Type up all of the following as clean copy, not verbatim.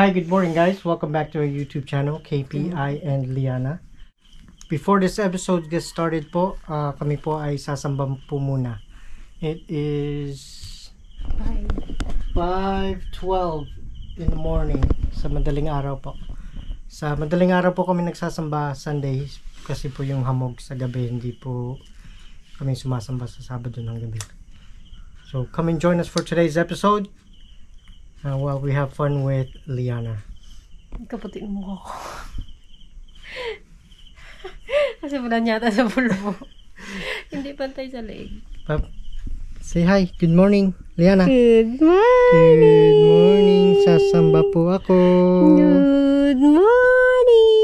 Hi, good morning guys. Welcome back to our YouTube channel, KPI and Liana. Before this episode gets started po, kami po ay sasamba po muna. It is 5:12 in the morning sa madaling araw po. Sa madaling araw po kami nagsasamba Sunday kasi po yung hamog sa gabi, hindi po kami sumasamba sa Sabado ng gabi. So come and join us for today's episode. While we have fun with Liana. Kapatid mo mukha ko. Kasi wala niyata sa pulmo. Hindi pantay sa leeg. Say hi. Good morning, Liana. Good morning. Good morning. Sasamba po ako. Good morning.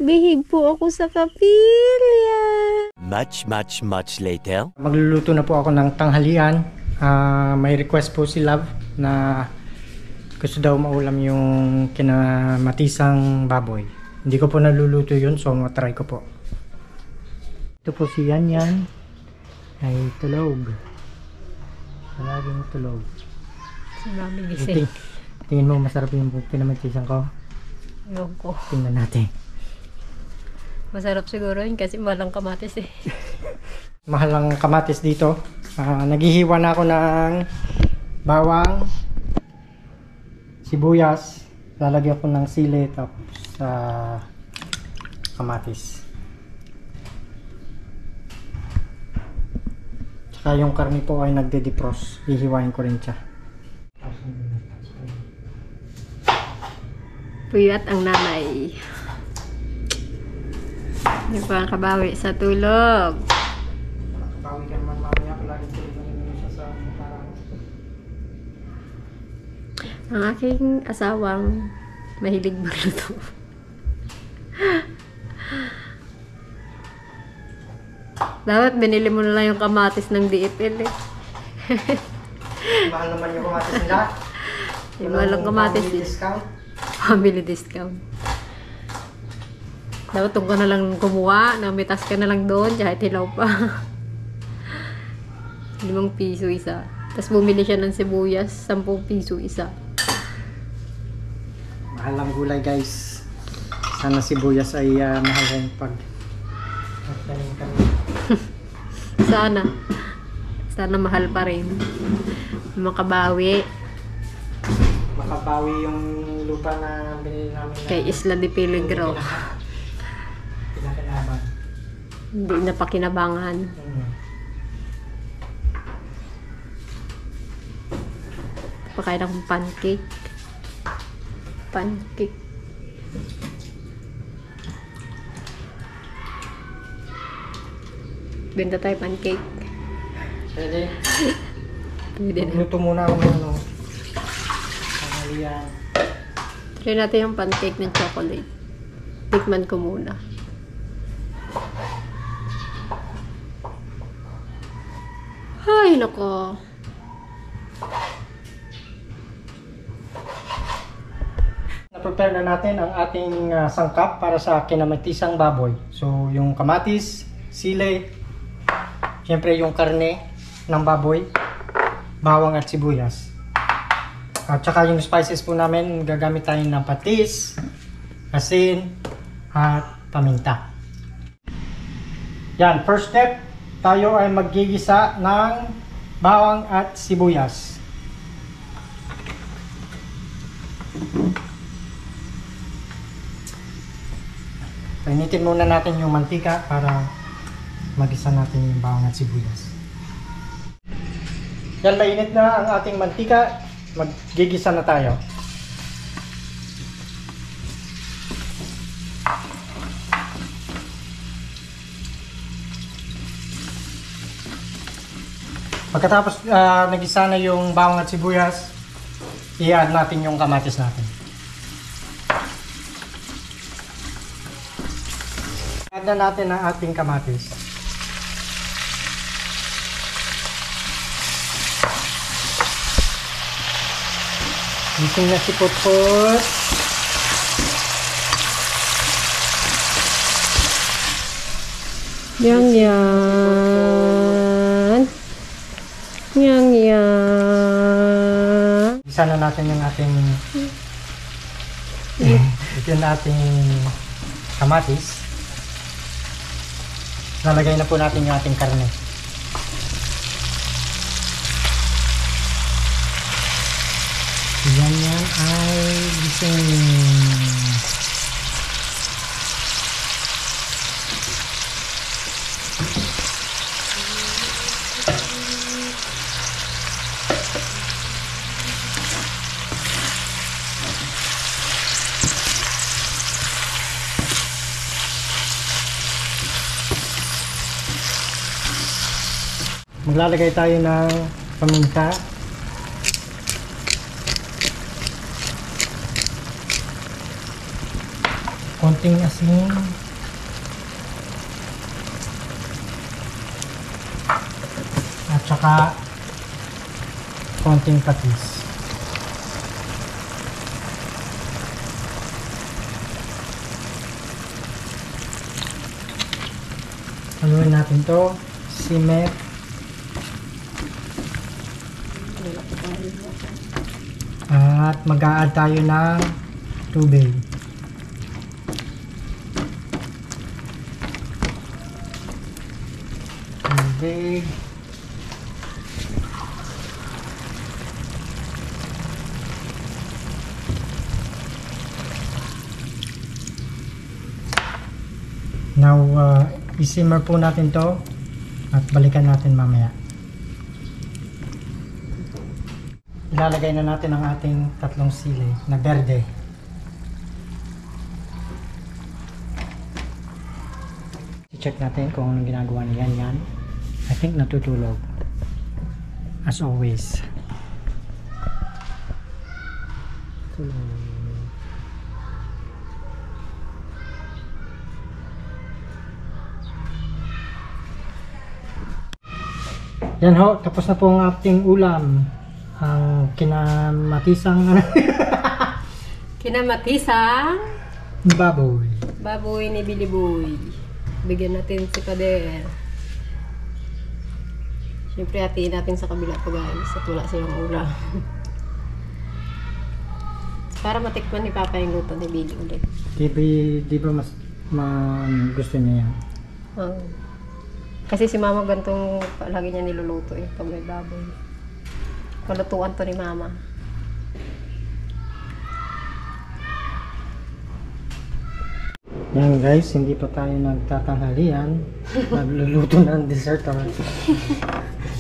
Bihig po ako sa kapilya. Much later. Magluluto na po ako ng tanghalian. May request po si Love na gusto daw maulam yung kinamatisang baboy. Hindi ko po naluluto yun, so matry ko po. Ito po si Yan ay tulog. Laging tulog. Maraming gising. Tingin mo masarap yung kinamatisang ko? Ewan ko. Tingnan natin. Masarap siguro yun kasi malang kamatis eh. Mahal ang kamatis dito. Naghihiwa na ako ng bawang, sibuyas, lalagyan ko ng sili tapos kamatis. Tsaka yung karne po ay nagde-defrost. Hihiwain ko rin siya. Puyat ang nanay. Hindi pa kabawi sa tulog. Bawi ka naman mamaya, palaging tulog na rin siya sa parang. Ang aking asawang mahilig magluto. Dapat binili mo na lang yung kamatis ng DFL eh. Mahal naman yung kamatis nila. Yung mahal ang kamatis Family eh. discount. Family discount. Dapat ka na lang kumuha, namitas ka na lang doon, kahit hilaw pa. 5 piso isa. Tapos bumili siya ng sibuyas, 10 piso isa. Mahal ang gulay guys. Sana sibuyas ay mahal rin pag magtanim kami. Sana mahal pa rin. Makabawi. Makabawi yung lupa na binili namin Kay Isla de Peligro. Pinakinaban. Hindi na pakinabangan. Pakain akong pancake. Benta tayo pancake. Pwede. Pwede na. Magluto muna ako ng tanghalian. Try natin yung pancake ng chocolate. Tikman ko muna. Ay, nako. Na-prepare na natin ang ating sangkap para sa kinamatisang baboy. So, yung kamatis, sili, syempre yung karne ng baboy, bawang at sibuyas. At saka yung spices po namin, gagamit tayo ng patis, asin, at paminta. Yan, first step, tayo ay maggigisa ng bawang at sibuyas. Painitin muna natin yung mantika para magisa natin yung bawang at sibuyas. Yan, mainit na ang ating mantika. Maggigisa na tayo. Pagkatapos nagisa na yung bawang at sibuyas, i-add natin yung kamatis natin. Add na natin ang ating kamatis. Gising na si Putput. Yang. Isa na natin yung ating yung ating kamatis. Lalagay na po natin yung ating karne. Yan ay gising. Maglalagay tayo ng paminta. Konting asin. At saka konting patis. Haluin natin to. Simmer. At mag-a-add tayo ng tubig. Tubig. Now, i-simmer po natin to at balikan natin mamaya. Ilalagay na natin ang ating tatlong sili na berde. I-check natin kung anong ginagawa niya. Yan. I think natutulog. As always. Yan ho, tapos na po ang ating ulam. Ang kinamatisang Kinamatisang baboy. baboy ni Biliboy. Bigyan natin si Pader. Siyempre hatiin natin sa kabila to guys. At wala silang ulam. Para matikman ni Papa yung luto ni Billy ulit. Di ba mas gusto niya yan? Kasi si Mama gantong lagi niya niluluto eh pag may baboy. Palutuan to ni Mama. Yan guys, hindi pa tayo nagtatanghalian. Nagluluto ng dessert or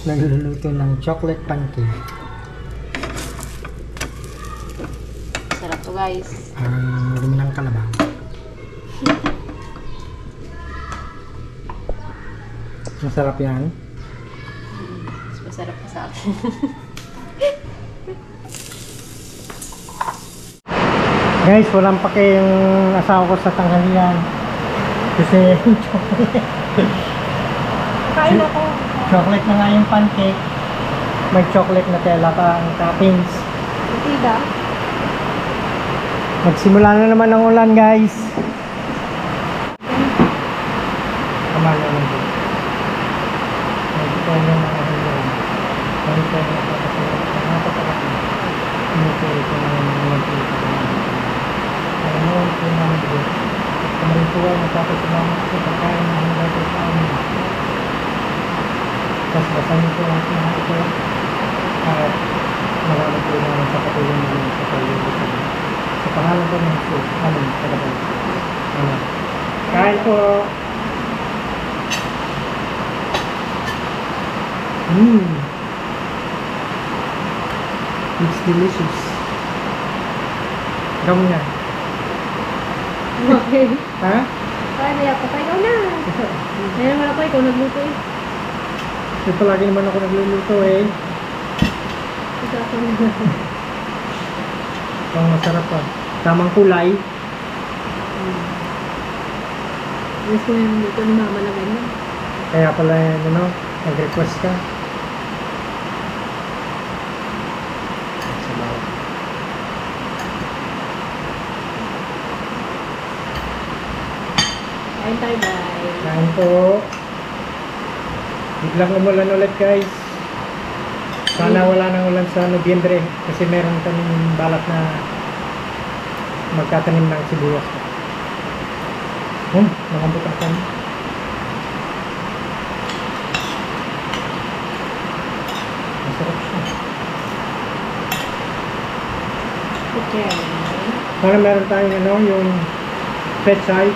nagluluto ng chocolate pancake. Sarap to guys. Ang dumi ng kalabaw. Masarap yan. Mas masarap pa sa akin. Guys, walang pake yung asawa ko sa tanghalian. Kasi chocolate. Kain ako. Chocolate na nga yung pancake. May chocolate na tela pa ang toppings. Tida. Magsimula na naman ang ulan guys. Tama na lang din. Magsimula na ang ulan. Magsimula na ang ulan. Magsimula na ang ulan. Ano po namin po. Kamarin po ay magpapasalamat sa pagkain na hanggang po sa amin. Tapos basahin po ang mga ito at maraming po namin sa katulong namin sa pag-ibig. Sa pangalan po ng Jesus. Amen. Amen. Amen. Kain po. It's delicious. Gawin na. Okay. Ha? Kaya na yata. Ikaw na. Kaya naman ako. Ikaw nagluto eh. Kasi palagi naman ako nagluluto eh. Ikaw ako na. Pang masarap pa. Tamang kulay. Gusto ko yung luto ni Mama na ganyan. Kaya pala ano, nag-request ka. Kain tayo guys. Kain po. Biglang umulan ulit guys. Sana wala nang ulan sa Nobyembre kasi meron kaming balak na magtatanim ng sibuyas. Nakambot ang kami. Masarap siya. Okay. Sana meron tayong yung pechay.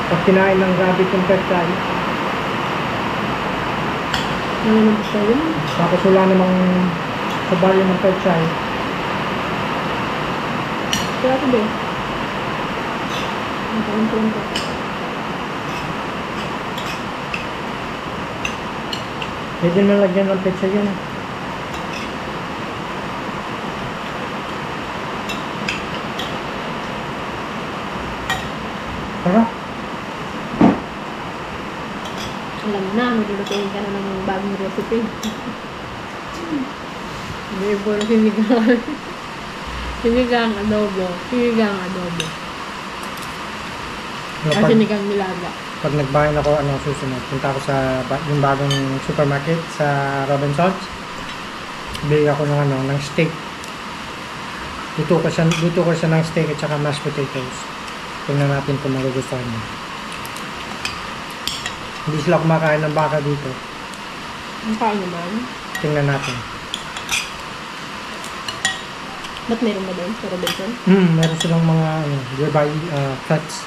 Pag kinain ng rabbit yung pechay. Ano naman gusto yun? Tapos wala namang sabayo ng pechay. Kaya ko ba? Ang kalang ko. Pwede na lagyan ng pechay yun. Sarap. Alam mo na, maglulutuin ka na ng bagong recipe. Hindi po na sinigang. Sinigang adobo. Sinigang adobo. Kasi sinigang nilaga. Pag nagbayan ako, susunod? Punta ako sa yung bagong supermarket sa Robinsons. Bili ako ng steak. Luto ko siya ng steak at saka mashed potatoes. Tingnan natin kung magugustuhan niya. Hindi sila kumakain ng baka dito. Ang kain naman. Tingnan natin. Ba't meron ba doon sa Robinson? Meron silang mga ribeye cuts.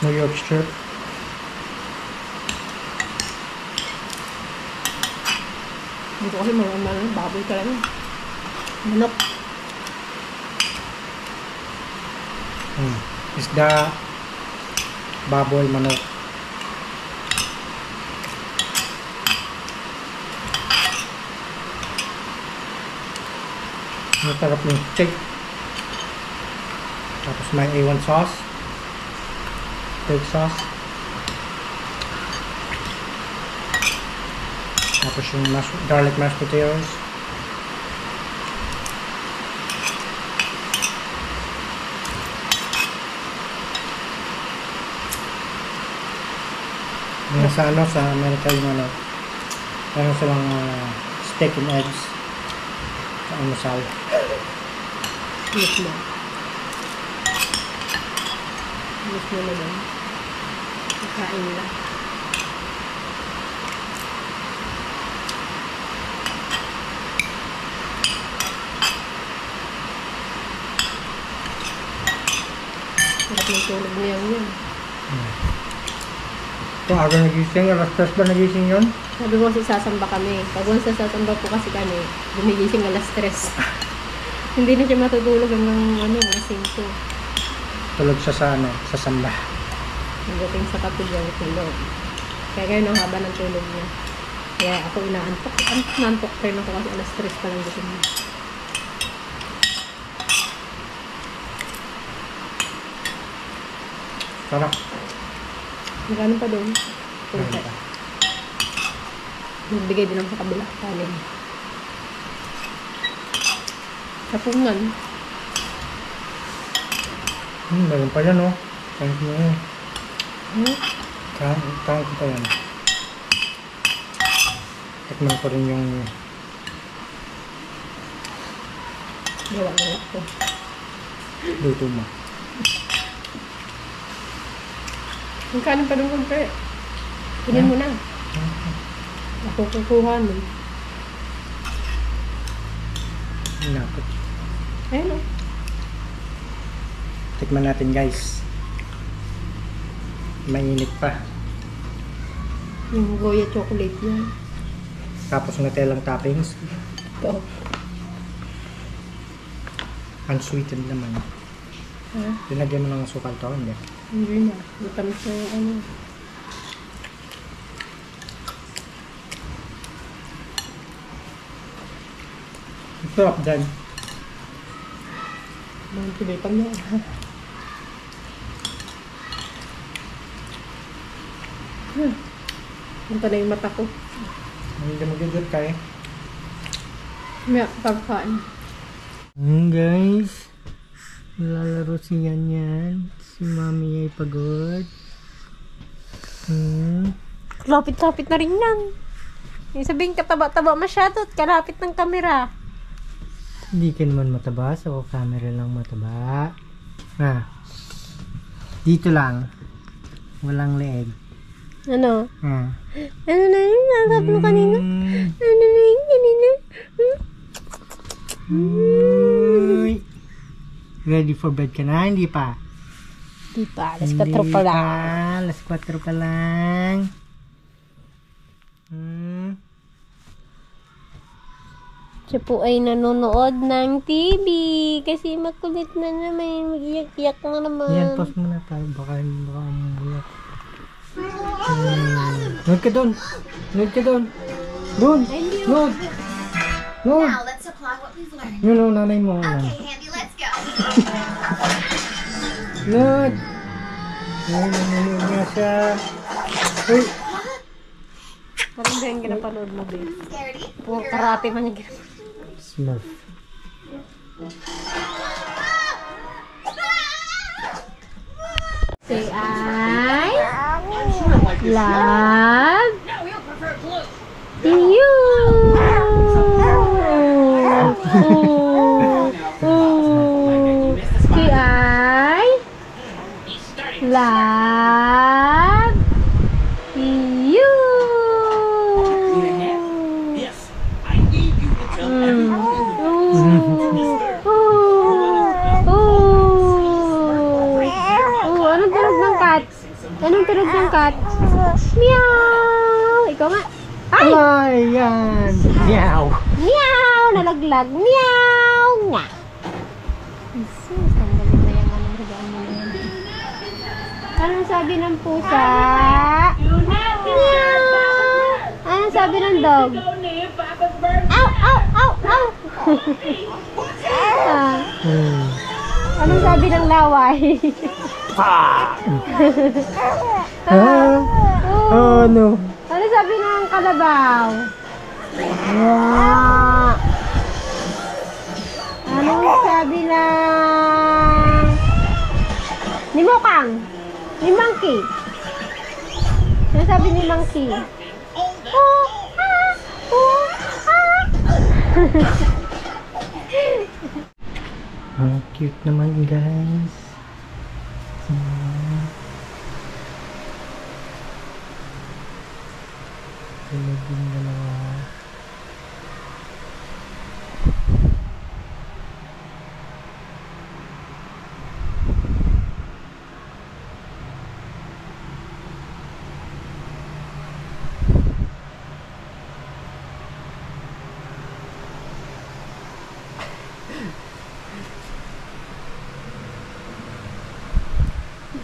New York strip. Dito kasi mga baboy talaga. Manok. Isda, baboy, manok. Masarap yung steak. Tapos may A1 sauce. Steak sauce. Tapos yung garlic mashed potatoes. Sa Amerika yung meron silang steak and eggs sa almusal. Mismo. Mismo naman. Kain nila. Sarap ng tulog niya yan. Kung aga nagising, alas 3 ba nagising yun? Sabi ko kasi sasamba kami. Pag once sasamba po kasi kami, gumigising alas 3. Hindi na siya matutulog hanggang alas 5. Tulog siya sa samba. Hanggating sa kapilya tulog. Kaya ngayon ang haba ng tulog niya. Kaya ako inaantok. Nantok rin ako kasi alas 3 pa lang gising niya. Sarap. Magkano pa doon? Punta. Nagbigay din ako sa kabila. Kanin. Sapungan. Meron pa yan, Kain ko yan. Kain ko pa yan. Tikman ko rin yung Gawa ko. luto mo. Ang kanin pa doon konti. Kunin mo na. Ako kukuha nun. Napot. Ayun Tikman natin, guys. Mainit pa. Yung Goya chocolate yan. Tapos Nutellang toppings. Ito. Unsweetened naman. Ha? Linagyan mo ng asukal to, hindi? Hindi na. Matamis na yung Sarap dyan. mga pilipang niya. Punta na yung mata ko. Hindi mo gudot ka May pagkain. Guys. Lalaro si Yan. Si Mami ay pagod. Lapit-lapit na rin yan. Yung sabihin kataba-taba masyado at kalapit ng kamera. Hindi ka naman mataba. So, camera lang mataba. Dito lang. Walang leeg. Ano? Ah. Ano na yun? Nagap mo kanina? Ano na yun? Kanina? Uy. Ready for bed ka na? Hindi pa. Di pa. Alas 4 pa lang. Alas 4 pa lang. Siya po ay nanonood ng TV kasi makulit na naman. Mag-iyak-iyak na naman. Yan, pause muna tayo. Baka umulak. Nood ka doon. Nood ka doon. Doon. Nood. Nood. Now let's apply what we've learned. Yun, nanay mo. Okay, Handy, let's go. Nood. Ay, nanonood nga siya. Uy. Parang ba yung ginapanood mo, babe? Scaredy? Puro karate man yung ginapanood. Smurf. Say I love you. Say I love you. Anong tunog ng cat? Anong tunog ng cat? Meow! Ikaw nga. Ay! Ay, yan. Meow. Meow! Nalaglag. Meow! Nga. Jesus, ang galing na yung anong higaan mo na yan. Anong sabi ng pusa? Meow! Anong sabi ng dog? Ow! Ow! Ow! Ow! Anong sabi ng laway? Oh, no. Ano sabi ng kalabaw? Wow. Anong sabi ng ni Mokang? Ni Monkey? Ano sabi ni Monkey? Ang cute naman, guys. Tulog yung dalawa.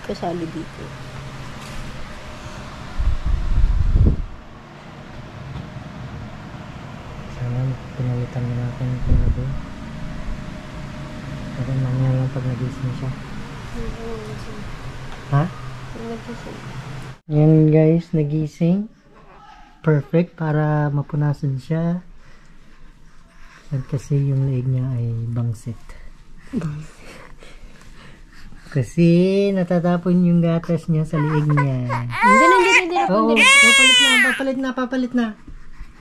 Kasali dito. Sana pinalitan na natin ito na doon. Pero mamaya lang pag nagising siya. Ha? Yan guys, nagising. Perfect para mapunasan siya. At kasi yung leeg niya ay bangsit. Kasi natatapon yung gatas niya sa leeg niya. Hindi. Oo, papalit na.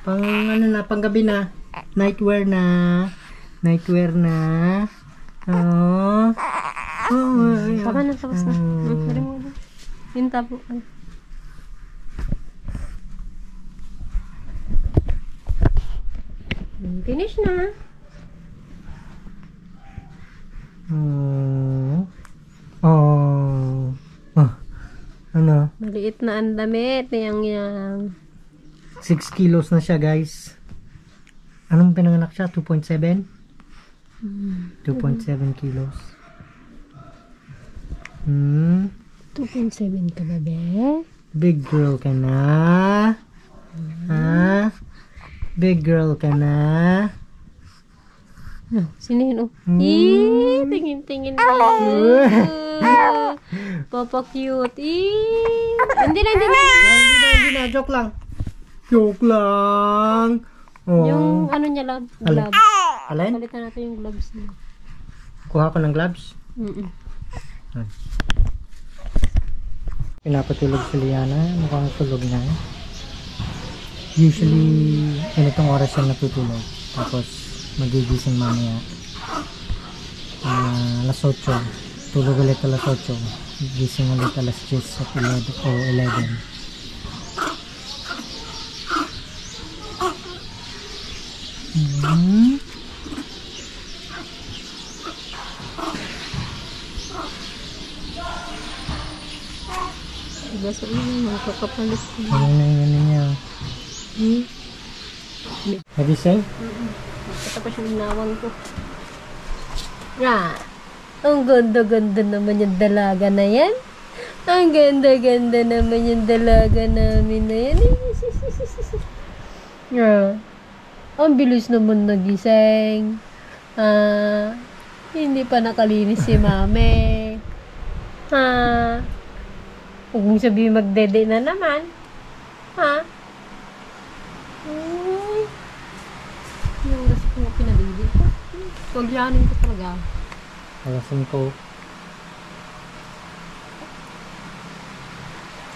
Pang ano na, pang gabi na. Nightwear na. Oh. Baka na, tapos na. Yung tapo. Finish na. Ano? Maliit na ang damit. Yang. 6 kilos na siya, guys. Anong pinanganak siya? 2.7? 2.7 kilos. 2.7 ka ba, be? Big girl ka na. Ha? Big girl ka na. Sino yun? Tingin-tingin lang. Papa cute. Hindi na. Joke lang. Oh. Yung ano niya lang, gloves. Alin? Palitan natin yung gloves niya. Kuha ko ng gloves. Pinapatulog si Liana. Mukhang tulog na. Usually, ganitong oras siya natutulog. Tapos, magigising mamaya. Alas 8. Tulog ulit alas 8. Gising ulit alas 10 at 11 o 11. Diba sa inyo, makakapalit ko. Ano na yun niya? Nagising? Tapos yung inawang ko. Ang ganda-ganda naman yung dalaga na yan. Ang ganda-ganda naman yung dalaga namin na yan. Ang bilis naman nagising. Hindi pa nakalinis si mami. Huwag mong sabihin magdede na naman. Yung gusto ko pinadidi ko. Pagyanin ko talaga. Alas 5.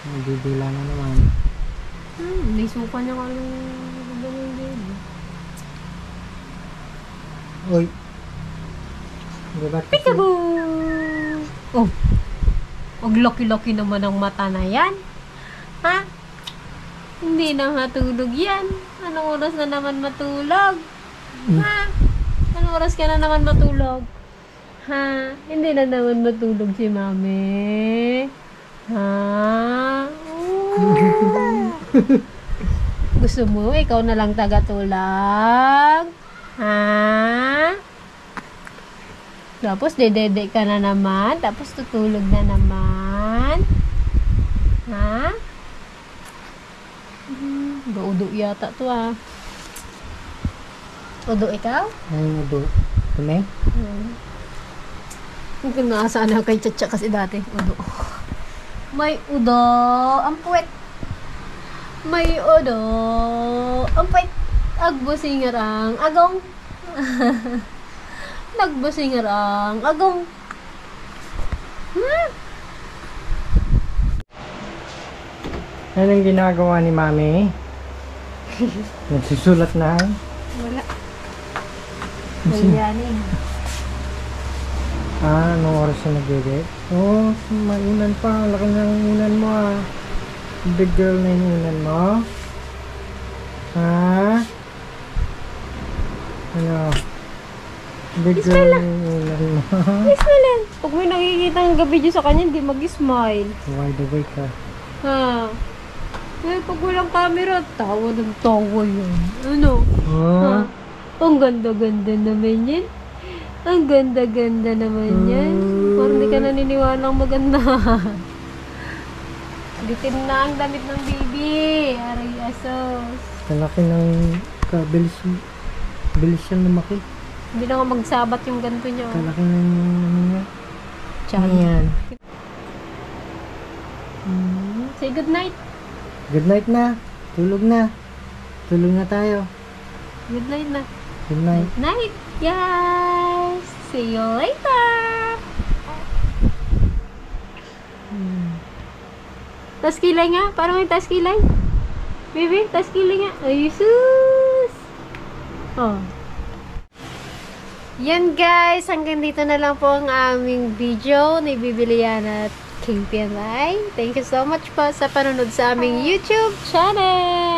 Nabibila na naman. May suka niya nga yung ganyan. Uy. Diba? Peekaboo! Oh. Ang laki-laki naman ang mata na yan. Hindi na matulog yan. Anong oras na naman matulog? Anong oras ka na naman matulog? Hindi na naman matulog si mami. Gusto mo, ikaw na lang taga-tulog? Tapos, dedede ka na naman. Tapos, tutulog na naman. Udo yata to Udo ikaw? Ay, udo. Tume? Kung naasaan na kay Chacha kasi dati. Udo. May udo. Ang puwet. May udo. Ang puwet. Agbusingarang. Agong. Nagbusingarang. Agong. Anong ginagawa ni mami? Nagsusulat na. Wala. Ganyanin. Anong oras na nag-edit? Mainan pa. Laki ng unan mo Big girl na yung unan mo. Ano? Big girl na yung unan mo. Smile. Pag may nakikita ng gabi sa kanya, hindi mag-smile. Wide awake ka. Pag walang camera, tawa ng tawa yun. Ano? Ang ganda-ganda naman yan. Ang ganda-ganda naman yan. Parang di ka naniniwalang maganda. Bitin na ang damit ng baby. Aray asos. Kalaki ng kabilis. Bilis siyang lumaki. Hindi na nga magsabat yung ganito niya. Kalaki ng ano niya. Tiyan. Ayan. Say good night. Good night na. Tulog na. Tulog na tayo. Good night na. Good night. Good night, guys. See you later. Tas kilay nga. Parang may tas kilay. Baby, tas kilay nga. Ay, sus. Yan guys. Hanggang dito na lang po ang aming video ni Bibilian at King PNI. Thank you so much po sa panonood sa aming YouTube channel.